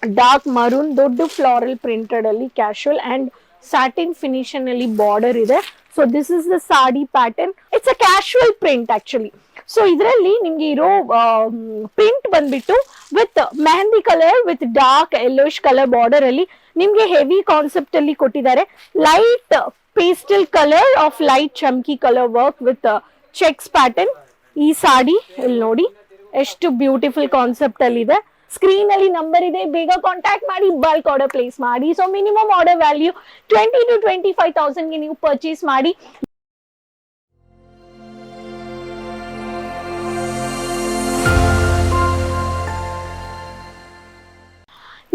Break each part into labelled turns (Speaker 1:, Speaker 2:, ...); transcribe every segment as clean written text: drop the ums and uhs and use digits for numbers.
Speaker 1: Dark maroon ದೊಡ್ಡ floral printed ಅಲ್ಲಿ casual and satin finish ಅಲ್ಲಿ ಬಾರ್ಡರ್ ಇದೆ. So this is the sari pattern. It's a casual print actually. So ಇದರಲ್ಲಿ ನಿಮ್ಗೆ ಇರೋ ಪ್ರಿಂಟ್ ಬಂದ್ಬಿಟ್ಟು with mehndi colour with dark yellowish colour border ಅಲ್ಲಿ ನಿಮ್ಗೆ ಹೆವಿ ಕಾನ್ಸೆಪ್ಟ್ ಅಲ್ಲಿ ಕೊಟ್ಟಿದ್ದಾರೆ. Light pastel colour of light chamki colour work with checks pattern. ಈ ಸಾಡಿ ಇಲ್ಲಿ ನೋಡಿ ಎಷ್ಟು ಬ್ಯೂಟಿಫುಲ್ ಕಾನ್ಸೆಪ್ಟ್ ಅಲ್ಲಿ ಇದೆ. ಸ್ಕ್ರೀನ್ ಅಲ್ಲಿ ನಂಬರ್ ಇದೆ, ಬೇಗ ಕಾಂಟ್ಯಾಕ್ಟ್ ಮಾಡಿ, ಬಲ್ಕ್ ಆರ್ಡರ್ ಪ್ಲೇಸ್ ಮಾಡಿ. So minimum order value 20,000 to 25,000 ಗೆ ನೀವು ಪರ್ಚೇಸ್ ಮಾಡಿ.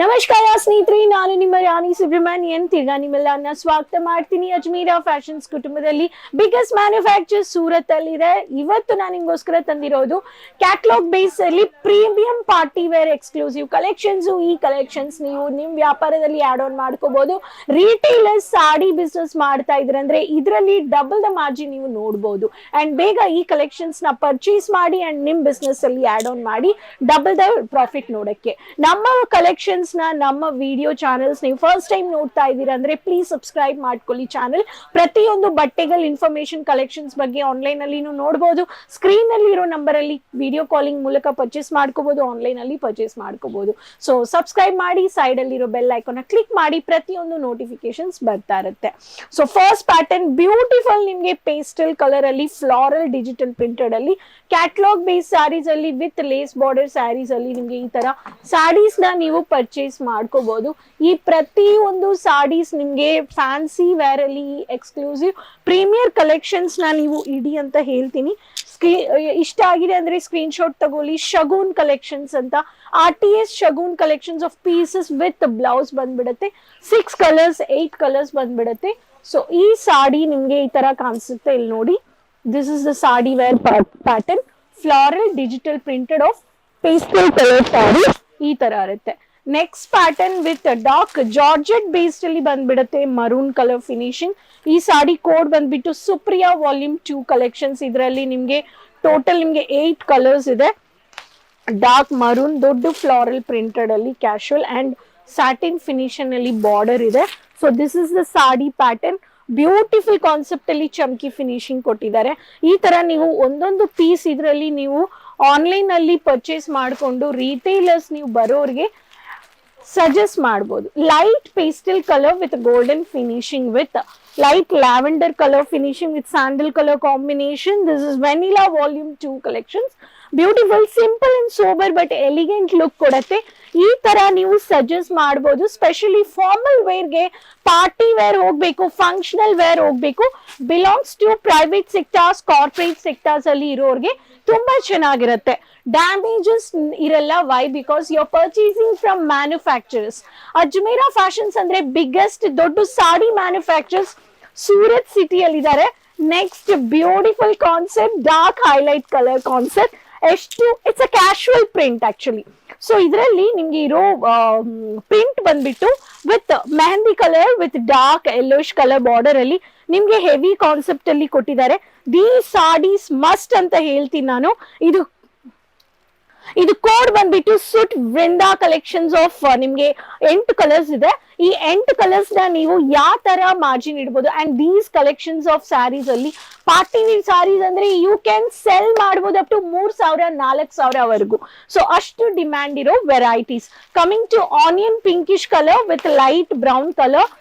Speaker 1: ನಮಸ್ಕಾರ ಸ್ನೇಹಿತರೆ, ನಾನು ನಿಮ್ಮ ರಾಣಿ ಸುಬ್ರಹ್ಮಣ್ಯನ್. ತಿರ್ಗಾ ನಿಮ್ಮೆಲ್ಲರನ್ನ ಸ್ವಾಗತ ಮಾಡ್ತೀನಿ ಅಜ್ಮೀರಾ ಫ್ಯಾಷನ್ಸ್ ಕುಟುಂಬದಲ್ಲಿ. ಬಿಗ್ಗೆಸ್ಟ್ ಮ್ಯಾನುಫ್ಯಾಕ್ಚರ್ ಸೂರತ್ ಅಲ್ಲಿ ಇದೆ. ಇವತ್ತು ನಾನು ನಿಮ್ಗೋಸ್ಕರ ತಂದಿರೋದು ಕ್ಯಾಟ್ಲಾಗ್ ಬೇಸ್ ಅಲ್ಲಿ premium party wear exclusive collections. ಈ ಕಲೆಕ್ಷನ್ಸ್ ನೀವು ನಿಮ್ ವ್ಯಾಪಾರದಲ್ಲಿ ಆಡ್ ಆನ್ ಮಾಡ್ಕೋಬಹುದು. ರಿಟೇಲರ್ಸ್ ಸಾಡಿ ಬಿಸ್ನೆಸ್ ಮಾಡ್ತಾ ಇದ್ರೆ ಅಂದ್ರೆ ಇದರಲ್ಲಿ ಡಬಲ್ ದ ಮಾರ್ಜಿನ್ ನೀವು ನೋಡಬಹುದು. ಅಂಡ್ ಬೇಗ ಈ ಕಲೆಕ್ಷನ್ಸ್ ನ ಪರ್ಚೇಸ್ ಮಾಡಿ ಅಂಡ್ ನಿಮ್ ಬಿಸ್ನೆಸ್ ಅಲ್ಲಿ ಆಡ್ ಆನ್ ಮಾಡಿ ಡಬಲ್ ದ ಪ್ರಾಫಿಟ್ ನೋಡಕ್ಕೆ. ನಮ್ಮ ಕಲೆಕ್ಷನ್ಸ್ ನಮ್ಮ ವಿಡಿಯೋ ಚಾನೆಲ್ಸ್ ನೀವು ಫಸ್ಟ್ ಟೈಮ್ ನೋಡ್ತಾ ಇದ್ದೀರಾ ಅಂದ್ರೆ ಪ್ಲೀಸ್ ಸಬ್ಸ್ಕ್ರೈಬ್ ಮಾಡ್ಕೊಳ್ಳಿ ಚಾನೆಲ್. ಪ್ರತಿಯೊಂದು ಬಟ್ಟೆಗಳ ಇನ್ಫಾರ್ಮೇಶನ್ ಕಲೆಕ್ಷನ್ಸ್ ಬಗ್ಗೆ ಆನ್ಲೈನ್ ಅಲ್ಲಿ ನೋಡಬಹುದು. ಸ್ಕ್ರೀನ್ ಅಲ್ಲಿ ಇರೋ ನಂಬರ್ ಅಲ್ಲಿ ವಿಡಿಯೋ ಕಾಲಿಂಗ್ ಮೂಲಕ ಪರ್ಚೇಸ್ ಮಾಡ್ಕೋಬಹುದು, ಆನ್ಲೈನ್ ಅಲ್ಲಿ ಪರ್ಚೇಸ್ ಮಾಡ್ಕೋಬಹುದು. ಸೊ ಸಬ್ಸ್ಕ್ರೈಬ್ ಮಾಡಿ, ಸೈಡ್ ಅಲ್ಲಿ ಇರೋ ಬೆಲ್ ಐಕಾನ್ ಕ್ಲಿಕ್ ಮಾಡಿ, ಪ್ರತಿಯೊಂದು ನೋಟಿಫಿಕೇಶನ್ಸ್ ಬರ್ತಾ ಇರುತ್ತೆ. ಸೊ ಫಸ್ಟ್ ಪ್ಯಾಟರ್ನ್ ಬ್ಯೂಟಿಫುಲ್ ನಿಮ್ಗೆ ಪೇಸ್ಟಲ್ ಕಲರ್ ಅಲ್ಲಿ ಫ್ಲಾರಲ್ ಡಿಜಿಟಲ್ ಪ್ರಿಂಟೆಡ್ ಅಲ್ಲಿ ಕ್ಯಾಟ್ಲಾಗ್ ಬೇಸ್ ಸ್ಯಾರೀಸ್ ಅಲ್ಲಿ ವಿತ್ ಲೇಸ್ ಬಾರ್ಡರ್ ಸ್ಯಾರೀಸ್ ಅಲ್ಲಿ ನಿಮ್ಗೆ ಈ ತರ ಸ್ಯಾರೀಸ್ ನ ನೀವು ಪರ್ಚೇಸ್ ಮಾಡ್ಕೋಬಹುದು. ಈ ಪ್ರತಿಯೊಂದು ಸಾಡೀಸ್ ನಿಮ್ಗೆ ಫ್ಯಾನ್ಸಿ ವೇರ್ ಅಲ್ಲಿ ಎಕ್ಸ್ಕ್ಲೂಸಿವ್ ಪ್ರೀಮಿಯರ್ ಕಲೆಕ್ಷನ್ಸ್ ನ ನೀವು ಇಡಿ ಅಂತ ಹೇಳ್ತೀನಿ. ಇಷ್ಟ ಆಗಿದೆ ಅಂದ್ರೆ ಸ್ಕ್ರೀನ್ ಶಾಟ್ ತಗೊಳ್ಳಿ. ಶಗೂನ್ ಕಲೆಕ್ಷನ್ಸ್ ಅಂತ, RTS Shagun collections of pieces with blouse ಬಂದ್ಬಿಡುತ್ತೆ. 6 ಕಲರ್ಸ್ 8 ಕಲರ್ಸ್ ಬಂದ್ಬಿಡುತ್ತೆ. ಸೊ ಈ ಸಾಡಿ ನಿಮ್ಗೆ ಈ ತರ ಕಾಣಿಸುತ್ತೆ. ಇಲ್ಲಿ ನೋಡಿ, this is the sari wear pattern. Floral digital printed of pastel colour sari ಈ ತರ ಇರುತ್ತೆ. Next pattern with dark georgette based ಅಲ್ಲಿ ಬಂದ್ಬಿಡುತ್ತೆ ಮರೂನ್ ಕಲರ್ ಫಿನಿಶಿಂಗ್. ಈ ಸಾಡಿ ಕೋಡ್ ಬಂದ್ಬಿಟ್ಟು ಸುಪ್ರಿಯಾ ವಾಲ್ಯೂಮ್ 2 ಕಲೆಕ್ಷನ್ಸ್. ಇದರಲ್ಲಿ ನಿಮ್ಗೆ ಟೋಟಲ್ ನಿಮ್ಗೆ 8 ಕಲರ್ಸ್ ಇದೆ. ಡಾರ್ಕ್ ಮರೂನ್ ದೊಡ್ಡ ಫ್ಲಾರಲ್ ಪ್ರಿಂಟೆಡ್ ಅಲ್ಲಿ ಕ್ಯಾಶುವಲ್ ಅಂಡ್ ಸ್ಯಾಟಿನ್ ಫಿನಿಶ್ ಅಲ್ಲಿ ಬಾರ್ಡರ್ ಇದೆ. So this is the sari pattern. Beautiful concept ಅಲ್ಲಿ ಚಮ್ಕಿ ಫಿನಿಶಿಂಗ್ ಕೊಟ್ಟಿದ್ದಾರೆ. ಈ ತರ ನೀವು ಒಂದೊಂದು ಪೀಸ್ ಇದರಲ್ಲಿ ನೀವು ಆನ್ಲೈನ್ ಅಲ್ಲಿ ಪರ್ಚೇಸ್ ಮಾಡಿಕೊಂಡು ರಿಟೇಲರ್ಸ್ ನೀವು ಬರೋರಿಗೆ ಸಜೆಸ್ಟ್ ಮಾಡಬಹುದು. Light pastel colour with golden finishing with light lavender color finishing with sandal color combination. This is vanilla volume 2 collections. Beautiful, simple and sober but elegant look ಕೊಡುತ್ತೆ. ಈ ತರ ನೀವು suggest ಮಾಡಬಹುದು. Specially formal wear ಗೆ, party wear ಹೋಗ್ಬೇಕು, functional wear ಹೋಗ್ಬೇಕು, belongs to private sectors, corporate sectors ಅಲ್ಲಿ ಇರೋರಿಗೆ ತುಂಬಾ ಚೆನ್ನಾಗಿರುತ್ತೆ. ಡ್ಯಾಮೇಜಸ್ ಇರಲ್ಲ. Why? Because you are purchasing from manufacturers. Ajmeera Fashions ಅಂದ್ರೆ ಬಿಗ್ಗೆಸ್ಟ್ ದೊಡ್ಡ ಸಾಡಿ ಮ್ಯಾನುಫ್ಯಾಕ್ಚರ್ಸ್ ಸೂರತ್ ಸಿಟಿಯಲ್ಲಿ ಇದ್ದಾರೆ. Next beautiful concept, dark highlight colour concept. ಎಷ್ಟು it's a casual print actually. So ಇದರಲ್ಲಿ ನಿಮ್ಗೆ ಇರೋ ಪ್ರಿಂಟ್ ಬಂದ್ಬಿಟ್ಟು with mehndi colour with dark yellowish colour border ಅಲ್ಲಿ ನಿಮ್ಗೆ ಹೆವಿ ಕಾನ್ಸೆಪ್ಟ್ ಅಲ್ಲಿ ಕೊಟ್ಟಿದ್ದಾರೆ. ದಿ ಸಾಡೀಸ್ ಮಸ್ಟ್ ಅಂತ ಹೇಳ್ತೀನಿ ನಾನು. ಇದು ಕೋಡ್ ಬಂದ್ಬಿಟ್ಟು ಸುಟ್ ವೃಂದಾ ಕಲೆಕ್ಷನ್ಸ್ ಆಫ್ ನಿಮ್ಗೆ 8 ಕಲರ್ಸ್ ಇದೆ. ಈ 8 ಕಲರ್ಸ್ ನ ನೀವು ಯಾವ ತರ ಮಾರ್ಜಿನ್ ಇಡಬಹುದು. And these collections of sarees ಅಲ್ಲಿ ಪಾರ್ಟಿ ವೇರ್ ಸ್ಯಾರೀಸ್ ಅಂದ್ರೆ ಯು ಕ್ಯಾನ್ ಸೆಲ್ ಮಾಡಬಹುದು ಅಪ್ ಟು 3,000-4,000 ವರೆಗೂ. ಸೊ ಅಷ್ಟು ಡಿಮ್ಯಾಂಡ್ ಇರೋ varieties. Coming to onion pinkish colour with light brown colour,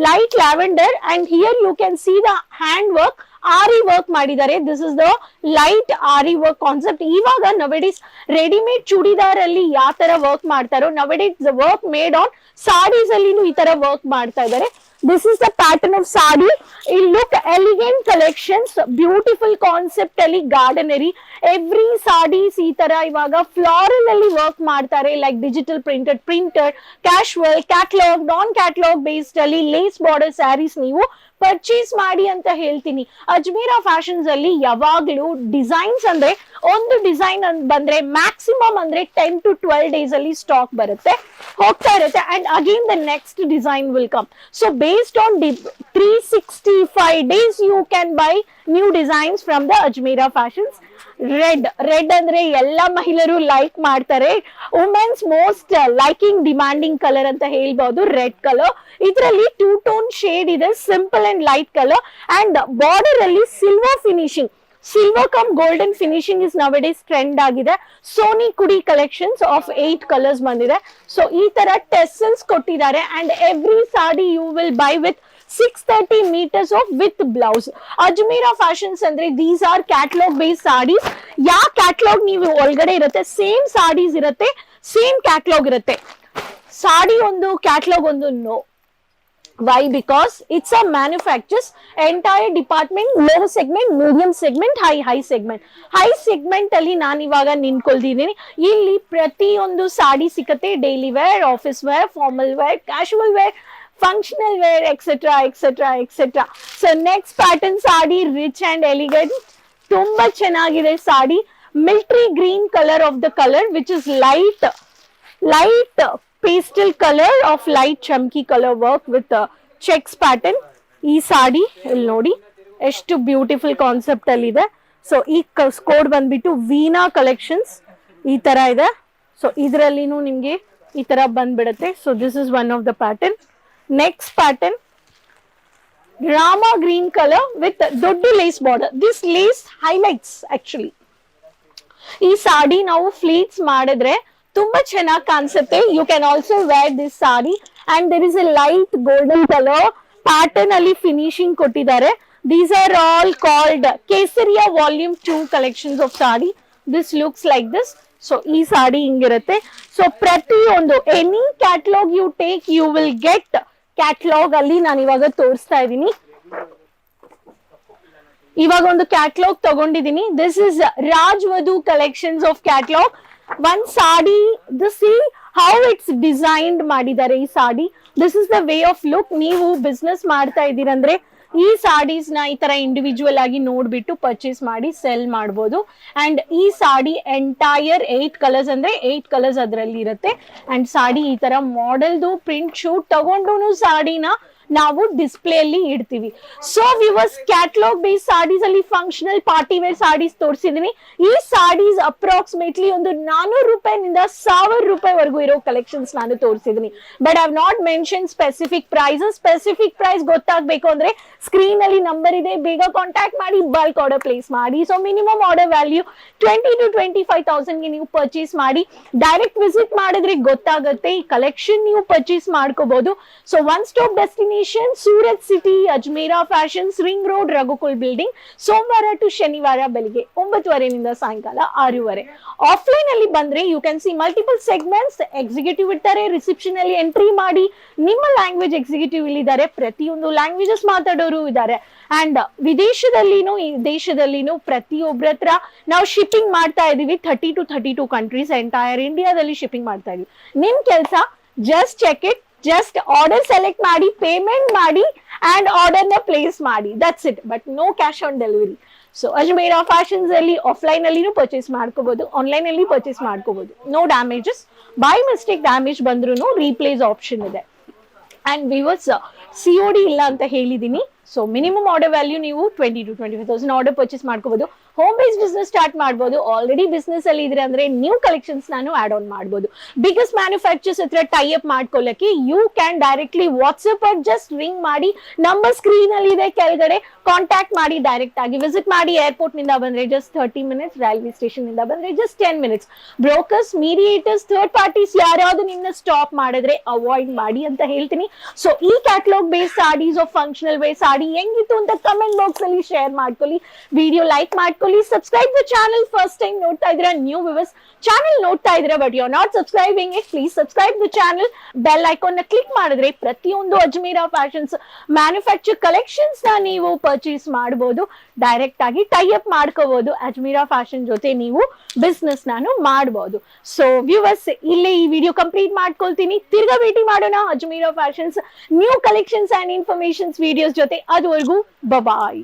Speaker 1: light lavender and here you can see the hand work. Aari work ಮಾಡಿದ್ದಾರೆ. This is the light aari work concept. ಇವಾಗ nowadays readymade churidar ಅಲ್ಲಿ ಯಾವ ತರ work ಮಾಡ್ತಾರೋ nowadays work made on saris ಅಲ್ಲಿ ಈ ತರ work ಮಾಡ್ತಾ ಇದ್ದಾರೆ. This is the pattern of sari. It look elegant collections, beautiful concept ಅಲ್ಲಿ ಗಾರ್ಡನರಿ. ಎವ್ರಿ ಸಾಡೀಸ್ ಈ ತರ ಇವಾಗ ಫ್ಲಾರಲ್ ಅಲ್ಲಿ ವರ್ಕ್ ಮಾಡ್ತಾರೆ. Like digital printed, casual, catalogue, non catalogue based ಅಲ್ಲಿ ಲೇಸ್ ಬಾರ್ಡರ್ ಸ್ಯಾರೀಸ್ ನೀವು ಪರ್ಚೇಸ್ ಮಾಡಿ ಅಂತ ಹೇಳ್ತೀನಿ. ಅಜ್ಮೀರಾ ಫ್ಯಾಷನ್ಸ್ ಅಲ್ಲಿ ಯಾವಾಗ್ಲೂ ಡಿಸೈನ್ಸ್ ಅಂದ್ರೆ ಒಂದು ಡಿಸೈನ್ ಬಂದ್ರೆ ಮ್ಯಾಕ್ಸಿಮಮ್ ಅಂದ್ರೆ 10 to 12 ಡೇಸ್ ಅಲ್ಲಿ ಸ್ಟಾಕ್ ಬರುತ್ತೆ, ಹೋಗ್ತಾ ಇರುತ್ತೆ. And again the next design will come. So based on 365 days you can buy new designs from the Ajmeera Fashions. Red ಅಂದ್ರೆ ಎಲ್ಲ ಮಹಿಳೆಯರು ಲೈಕ್ ಮಾಡ್ತಾರೆ. Women's most liking demanding colour ಅಂತ ಹೇಳ್ಬಹುದು ರೆಡ್ ಕಲರ್. ಇದರಲ್ಲಿ 2 ಟೋನ್ ಶೇಡ್ ಇದೆ, simple and light colour and border ಅಲ್ಲಿ silver finishing, silver cum golden finishing is nowadays trend ಆಗಿದೆ. Soni Kudi collections of 8 colours ಬಂದಿದೆ. ಸೊ ಈ ತರ ಟೆಸಲ್ಸ್ ಕೊಟ್ಟಿದ್ದಾರೆ and every sari you will buy with 630 meters of with blouse. Ajmeera Fashions ಅಂದ್ರೆ these are catalog based sarees. Yeah catalogue ನೀವು ಒಳಗಡೆ ಇರುತ್ತೆ, same saris ಇರುತ್ತೆ, ಸೇಮ್ ಕ್ಯಾಟಲಾಗ್ ಇರುತ್ತೆ. ಸಾಡಿ ಒಂದು ಕ್ಯಾಟಲಾಗ್ ಒಂದು no. Why? Because it's a manufacturers entire department, low segment, medium segment, high segment. High segment ಅಲ್ಲಿ ನಾನು ಇವಾಗ ನಿಂತ್ಕೊಳ್ತಿದ್ದೀನಿ. ಇಲ್ಲಿ ಪ್ರತಿಯೊಂದು ಸಾಡಿ ಸಿಕ್ಕತ್ತೆ, daily wear, office wear, formal wear, casual wear, functional wear, etc. So next pattern saadi, rich and elegant, tumba chenagide saadi, military green color of the color which is light pastel color of light chunky color work with checks pattern. Ee saadi illi nodi ಎಷ್ಟು beautiful concept ಅಲ್ಲಿ ಇದೆ. So ಈ code ಬಂದ್ಬಿಟ್ಟು Veena collections ಈ ತರ ಇದೆ. So ಇದರಲ್ಲಿನೂ ನಿಮ್ಗೆ ಈ ತರ ಬಂದ್ಬಿಡುತ್ತೆ. So this is one of the pattern. Next pattern, Rama green color with doddu lace border. This lace highlights actually. ಈ ಸಾಡಿ ನಾವು ಫ್ಲೀಟ್ಸ್ ಮಾಡಿದ್ರೆ ತುಂಬಾ ಚೆನ್ನಾಗಿ ಕಾಣಿಸುತ್ತೆ. You can also wear this sari and there is a light golden color pattern ಅಲ್ಲಿ finishing ಕೊಟ್ಟಿದ್ದಾರೆ. These are all called Kesariya volume 2 collections of sari. This looks like this. So ಈ ಸಾಡಿ ಹಿಂಗಿರುತ್ತೆ. ಸೊ ಪ್ರತಿಯೊಂದು any catalogue you take you will get catalogue ಅಲ್ಲಿ ನಾನು ಇವಾಗ ತೋರಿಸ್ತಾ ಇದ್ದೀನಿ. ಇವಾಗ ಒಂದು ಕ್ಯಾಟಲಾಗ್ ತಗೊಂಡಿದ್ದೀನಿ. This is Rajvadhu collections of catalogue. One sari see how it's designed ಮಾಡಿದ್ದಾರೆ ಈ sari. This is the way of look. ನೀವು ಬಿಸ್ನೆಸ್ ಮಾಡ್ತಾ ಇದ್ದೀರಂದ್ರೆ ಈ ಸಾಡೀಸ್ ನ ಈ ತರ ಇಂಡಿವಿಜುವಲ್ ಆಗಿ ನೋಡ್ಬಿಟ್ಟು ಪರ್ಚೇಸ್ ಮಾಡಿ ಸೆಲ್ ಮಾಡಬಹುದು. ಅಂಡ್ ಈ ಸಾಡಿ ಎಂಟೈರ್ 8 ಕಲರ್ಸ್ ಅಂದ್ರೆ 8 ಕಲರ್ಸ್ ಅದರಲ್ಲಿ ಇರುತ್ತೆ. ಅಂಡ್ ಸಾಡಿ ಈ ತರ ಮಾಡೆಲ್ದು ಪ್ರಿಂಟ್ ಶೂಟ್ ತಗೊಂಡು ಸಾಡಿನ ನಾವು ಡಿಸ್ಪ್ಲೇ ಅಲ್ಲಿ ಇಡ್ತೀವಿ. So viewers, catalogue base saris ಅಲ್ಲಿ ಫಂಕ್ಷನಲ್ ಪಾರ್ಟಿ ವೇರ್ ಸಾಡೀಸ್ ತೋರಿಸಿದೀನಿ. ಈ ಸಾಡೀಸ್ ಅಪ್ರಾಕ್ಸಿಮೇಟ್ಲಿ ಒಂದು 400 ರೂಪಾಯಿನಿಂದ 1000 ರೂಪಾಯಿವರೆಗೂ ಇರೋ ಕಲೆಕ್ಷನ್ಸ್ ನಾನು ತೋರಿಸಿದೀನಿ. But I have not mention specific prices. Specific price ಗೊತ್ತಾಗಬೇಕು ಅಂದ್ರೆ ಸ್ಕ್ರೀನ್ ಅಲ್ಲಿ ನಂಬರ್ ಇದೆ, ಬೇಗ ಕಾಂಟ್ಯಾಕ್ಟ್ ಮಾಡಿ ಬಲ್ಕ್ ಆರ್ಡರ್ ಪ್ಲೇಸ್ ಮಾಡಿ. So minimum order value 20 to 25,000 ಗೆ ನೀವು ಪರ್ಚೇಸ್ ಮಾಡಿ. ಡೈರೆಕ್ಟ್ ವಿಸಿಟ್ ಮಾಡಿದ್ರೆ ಗೊತ್ತಾಗುತ್ತೆ, ಈ ಕಲೆಕ್ಷನ್ ನೀವು ಪರ್ಚೇಸ್ ಮಾಡ್ಕೋಬಹುದು. So one stop destination Surat city, Ajmera fashions, ring road, Raghukul building. ಸೋಮವಾರ ಟು ಶನಿವಾರ ಬೆಳಿಗ್ಗೆ 9:30 ಸಾಯಂಕಾಲ 6:30. ಆಫ್ಲೈನ್ ಅಲ್ಲಿ ಬಂದ್ರೆ you can see multiple segments. Executive ಇರ್ತಾರೆ, ರಿಸೆಪ್ಷನ್ ಅಲ್ಲಿ ಎಂಟ್ರಿ ಮಾಡಿ ನಿಮ್ಮ ಲ್ಯಾಂಗ್ವೇಜ್ ಎಕ್ಸಿಕ್ಯೂಟಿವ್ ಇಲ್ಲಿದ್ದಾರೆ, ಪ್ರತಿಯೊಂದು ಲ್ಯಾಂಗ್ವೇಜಸ್ ಮಾತಾಡೋರು ಇದ್ದಾರೆ. ಅಂಡ್ ವಿದೇಶದಲ್ಲಿನೂ ಈ ದೇಶದಲ್ಲಿನೂ ಪ್ರತಿಯೊಬ್ಬರ ಹತ್ರ ನಾವು ಶಿಪ್ಪಿಂಗ್ ಮಾಡ್ತಾ ಇದೀವಿ. 30 to 32 ಕಂಟ್ರೀಸ್ ಎಂಟೈರ್ ಇಂಡಿಯಾದಲ್ಲಿ ಶಿಪ್ಪಿಂಗ್ ಮಾಡ್ತಾ ಇದೀವಿ. ನಿಮ್ ಕೆಲಸ just check it, just order select ಮಾಡಿ, ಪೇಮೆಂಟ್ ಮಾಡಿ ಅಂಡ್ ಆರ್ಡರ್ ನ ಪ್ಲೇಸ್ ಮಾಡಿ. That's it. But no cash on delivery. So Ajmera fashions ಅಲ್ಲಿ ಆಫ್ಲೈನ್ ಅಲ್ಲಿನೂ ಪರ್ಚೇಸ್ ಮಾಡ್ಕೋಬಹುದು, ಆನ್ಲೈನ್ ಅಲ್ಲಿ ಪರ್ಚೇಸ್ ಮಾಡ್ಕೋಬಹುದು. No damages. By mistake damage ಬಂದ್ರೂ ರೀಪ್ಲೇಸ್ ಆಪ್ಷನ್ ಇದೆ. ಅಂಡ್ ವಿವರ್ಸ್, COD ಇಲ್ಲ ಅಂತ ಹೇಳಿದೀನಿ. ಸೊ ಮಿನಿಮಮ್ ಆರ್ಡರ್ ವ್ಯಾಲ್ಯೂ ನೀವು 20 to 25,000 ಆರ್ಡರ್ ಪರ್ಚೇಸ್ ಮಾಡ್ಕೋಬಹುದು. ಹೋಮ್ ಬೇಸ್ ಬಿಸ್ನೆಸ್ ಸ್ಟಾರ್ಟ್ ಮಾಡಬಹುದು. ಆಲ್ರೆಡಿ ಬಿಸ್ನೆಸ್ ಅಲ್ಲಿ ಇದ್ರೆ ಅಂದ್ರೆ ನ್ಯೂ ಕಲೆಕ್ಷನ್ಸ್ ನಾನು ಆಡ್ ಆನ್ ಮಾಡಬಹುದು. ಬಿಗ್ಗೆಸ್ಟ್ ಮ್ಯಾನುಫ್ಯಾಕ್ಚರ್ಸ್ ಹತ್ರ ಟೈ ಅಪ್ ಮಾಡ್ಕೊಳ್ಳಕ್ಕೆ you can directly WhatsApp or just ring ಮಾಡಿ, ನಂಬರ್ ಸ್ಕ್ರೀನ್ ಅಲ್ಲಿ ಇದೆ ಕೆಳಗಡೆ, ಕಾಂಟ್ಯಾಕ್ಟ್ ಮಾಡಿ ಡೈರೆಕ್ಟ್ ಆಗಿ. ವಿಸಿಟ್ ಮಾಡಿ. ಏರ್ಪೋರ್ಟ್ ನಿಂದ ಬಂದ್ರೆ ಜಸ್ಟ್ 30 minutes, ರೈಲ್ವೆ ಸ್ಟೇಷನ್ ನಿಂದ ಬಂದ್ರೆ just 10 minutes. Brokers, mediators, third parties ಯಾರಾவது ನಿನ್ನ ಸ್ಟಾಪ್ ಮಾಡಿದ್ರೆ ಅವಾಯ್ಡ್ ಮಾಡಿ ಅಂತ ಹೇಳ್ತೀನಿ. ಸೊ ಈ catalogue base sarees of functional wear sari ಹೆಂಗಿತ್ತು ಅಂತ ಕಮೆಂಟ್ ಬಾಕ್ಸ್ ಅಲ್ಲಿ ಶೇರ್ ಮಾಡ್ಕೊಳ್ಳಿ. ವಿಡಿಯೋ ಲೈಕ್ ಮಾಡ್ಕೊಳ್ಳಿ. Subscribe the channel. First time ನೋಡ್ತಾ ಇದ್ರೆ ನ್ಯೂ ವ್ಯೂವರ್ಸ್, ಚಾನಲ್ ನೋಡ್ತಾ ಇದ್ರೆ but you are not subscribing it, please subscribe the channel. Bell icon ನ ಕ್ಲಿಕ್ ಮಾಡಿದ್ರೆ ಪ್ರತಿಯೊಂದು ಅಜ್ಮೇರಾ ಫ್ಯಾಷನ್ಸ್ ಮ್ಯಾನುಫ್ಯಾಕ್ಚರ್ ಕಲೆಕ್ಷನ್ಸ್ ನ ನೀವು ಪರ್ಚೇಸ್ ಮಾಡಬಹುದು. ಡೈರೆಕ್ಟ್ ಆಗಿ ಟೈ ಅಪ್ ಮಾಡ್ಕೋಬಹುದು. ಅಜ್ಮೇರಾ ಫ್ಯಾಷನ್ ಜೊತೆ ನೀವು ಬಿಸ್ನೆಸ್ ನಾನು ಮಾಡಬಹುದು. ಸೊ ವ್ಯೂವರ್ಸ್, ಇಲ್ಲೇ ಈ ವಿಡಿಯೋ ಕಂಪ್ಲೀಟ್ ಮಾಡ್ಕೊಳ್ತೀನಿ. ತಿರ್ಗಾ ಭೇಟಿ ಮಾಡೋಣ Ajmera fashions new collections and informations videos ಜೊತೆ. ಅದುವರೆಗೂ ಬಾಯ್.